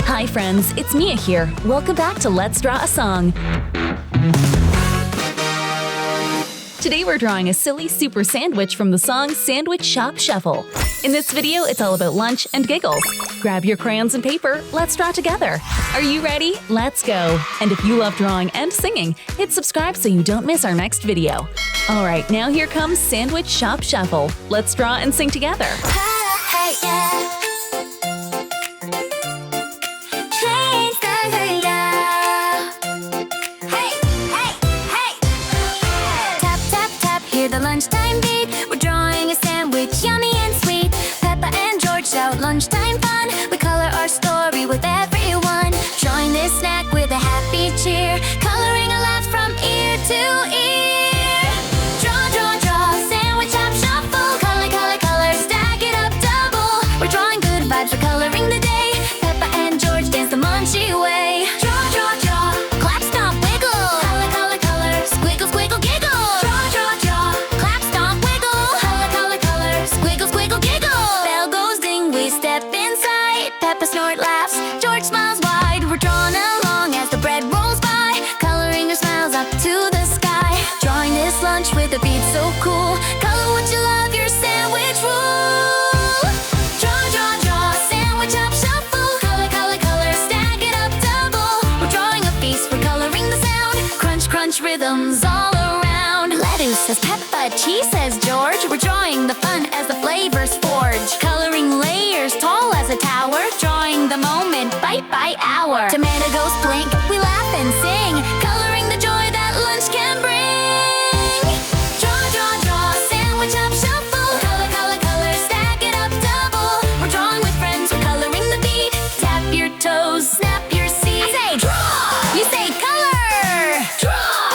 Hi friends, it's Mia here. Welcome back to Let's Draw a Song. Today we're drawing a silly super sandwich from the song Sandwich Shop Shuffle. In this video, it's all about lunch and giggles. Grab your crayons and paper, let's draw together. Are you ready? Let's go! And if you love drawing and singing, hit subscribe so you don't miss our next video. Alright, now here comes Sandwich Shop Shuffle. Let's draw and sing together. Hey, yeah. The lunchtime beat, we're drawing a sandwich, yummy and sweet. Peppa and George shout lunchtime fun. We color our story with everyone. Drawing this snack with a happy cheer, coloring a laugh from ear to ear. Draw, draw, draw, sandwich shop shuffle. Color, color, color, stack it up double. We're drawing good vibes, we're coloring the day. Peppa and George dance the munchy way. Draw, draw, draw, clap, stomp, wiggle. Color, color, color, squiggle, squiggle, giggle. Peppa snort laughs, George smiles wide. We're drawn along as the bread rolls by, coloring our smiles up to the sky. Drawing this lunch with a beat so cool. Color what you love, your sandwich rule. Draw, draw, draw, sandwich up shuffle. Color, color, color, stack it up double. We're drawing a feast, we're coloring the sound. Crunch, crunch, rhythms all around. Lettuce says Peppa, cheese says George. We're drawing the fun as the flavors forge. Coloring layers tall as a tower. Drawing the moment, bite by hour. Tomato goes blink, we laugh and sing. Coloring the joy that lunch can bring. Draw, draw, draw, sandwich up shuffle. Color, color, color, stack it up double. We're drawing with friends, we're coloring the beat. Tap your toes, snap your seat. I say draw, you say color. Draw,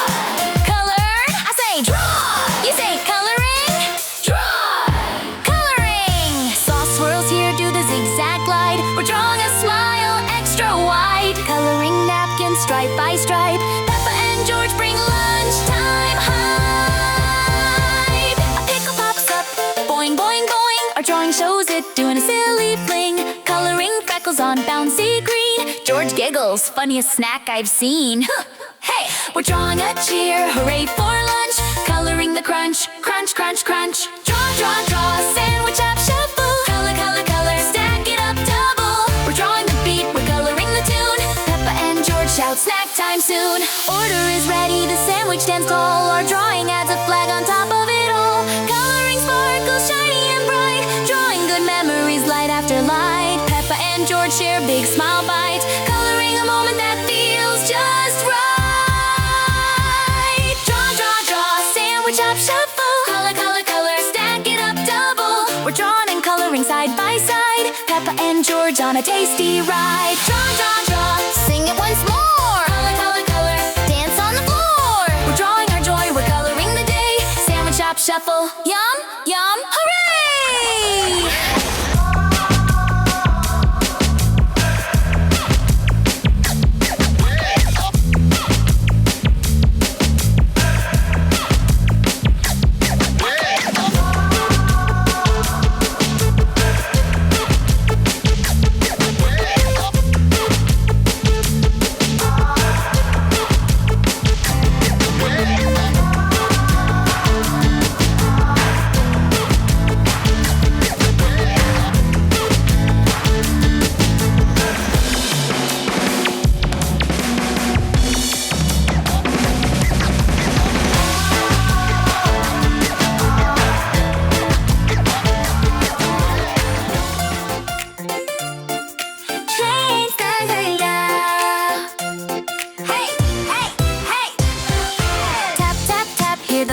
color, I say draw, you say coloring. Draw, coloring. Sauce swirls here, do the zigzag glide. We're drawing a smile extra wide. Coloring napkins stripe by stripe. Peppa and George bring lunchtime hype. A pickle pops up, boing, boing, boing. Our drawing shows it doing a silly fling. Coloring freckles on bouncy green. George giggles, funniest snack I've seen. Hey, we're drawing a cheer, hooray for lunch. Coloring the crunch, crunch, crunch, crunch. Draw, draw, draw, sandwich up shuffle. Color, color, color, stack it up double. We're drawing the beat, we're coloring the tune. Peppa and George shout snack time soon. Order is ready, the sandwich stands tall. Our drawing adds a flag on top of it all. Coloring sparkles shiny and bright. Drawing good memories light after light. Peppa and George share big smile bites. Coloring a moment that feels just right. Draw, draw, draw, sandwich up shuffle. Color, color, color, stack it up double. We're drawn and coloring side by side. Peppa and George on a tasty ride. Draw, draw, draw, sing it once more. Color, color, color, dance on the floor. We're drawing our joy, we're coloring the day. Sandwich shop shuffle, yum, yum, hooray!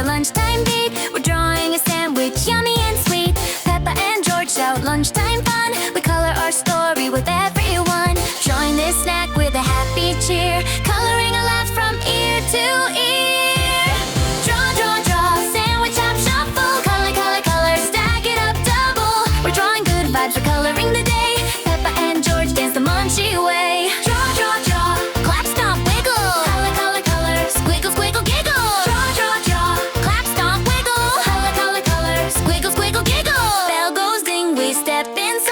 Lunchtime beat, we're drawing a sandwich, yummy and sweet. Peppa and George shout lunchtime fun. We color our story with everyone. Drawing this snack with a happy cheer, coloring a laugh from ear to ear. Draw, draw, draw, sandwich shop shuffle. Color, color, color, stack it up double. We're drawing good vibes, we're coloring the day. Peppa and George dance the munchy way. Draw, draw, draw, clap, stomp, wiggle. Color, color, color, squiggle, squiggle, giggle. Draw, draw, draw, clap, stomp, wiggle. Color, color, color, squiggle, squiggle, giggle. Bell goes ding, we step inside.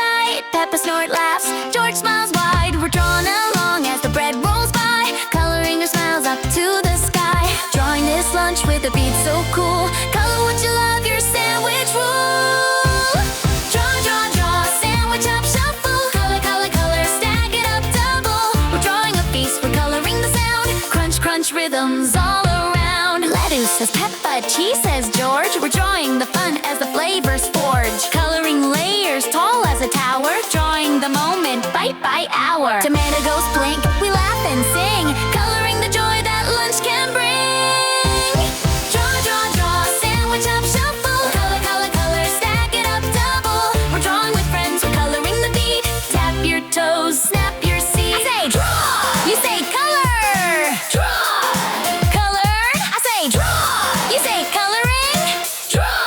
'cause Peppa cheese, says George. We're drawing the fun as the flavors forge. Coloring layers tall as a tower. Drawing the moment bite by hour. Tomato goes blink, we laugh and sing. Coloring the joy that lunch can bring. Draw, draw, draw, sandwich up, shuffle. Color, color, color, stack it up double. We're drawing with friends, we're coloring the beat. Tap your toes, snap your seat. I say draw, you say color. Draw, color. I say draw, you say coloring. Draw,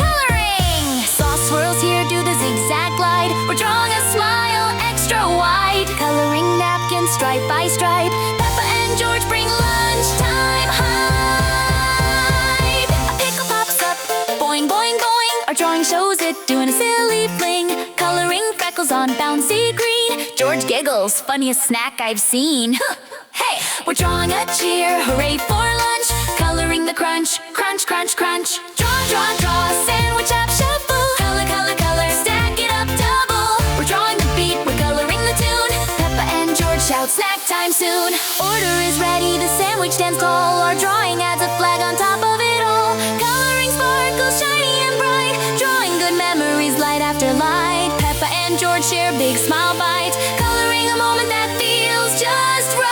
coloring. Sauce swirls here, do the zigzag glide. We're drawing a smile extra wide. Coloring napkins stripe by stripe. Peppa and George bring lunchtime hype. A pickle pops up, boing, boing, boing. Our drawing shows it, doing a silly fling. Coloring freckles on bouncy green. George giggles, funniest snack I've seen. Hey, we're drawing a cheer, hooray for lunch. Coloring the crunch, crunch, crunch, crunch. Draw, draw, draw, sandwich up, shuffle. Color, color, color, stack it up double. We're drawing the beat, we're coloring the tune. Peppa and George shout snack time soon. Order is ready, the sandwich stands tall. Our drawing adds a flag on top of it all. Coloring sparkles shiny and bright. Drawing good memories light after light. Peppa and George share big smile bites. Coloring a moment that feels just right.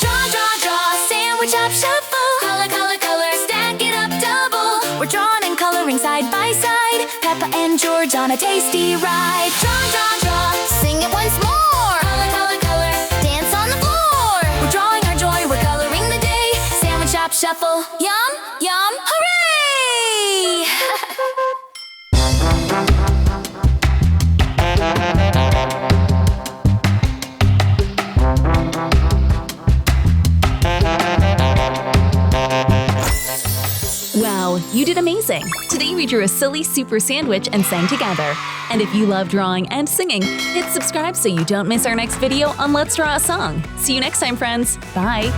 Draw, draw, draw, sandwich up, shuffle. Color, color, color, stack it up double. We're drawing and coloring side by side. Peppa and George on a tasty ride. Draw, draw, draw, sing it once more. Color, color, color, dance on the floor. We're drawing our joy, we're coloring the day. Sandwich up, shuffle, yum, yum, hooray! Wow, you did amazing! Today we drew a silly super sandwich and sang together. And if you love drawing and singing, hit subscribe so you don't miss our next video on Let's Draw a Song. See you next time, friends. Bye!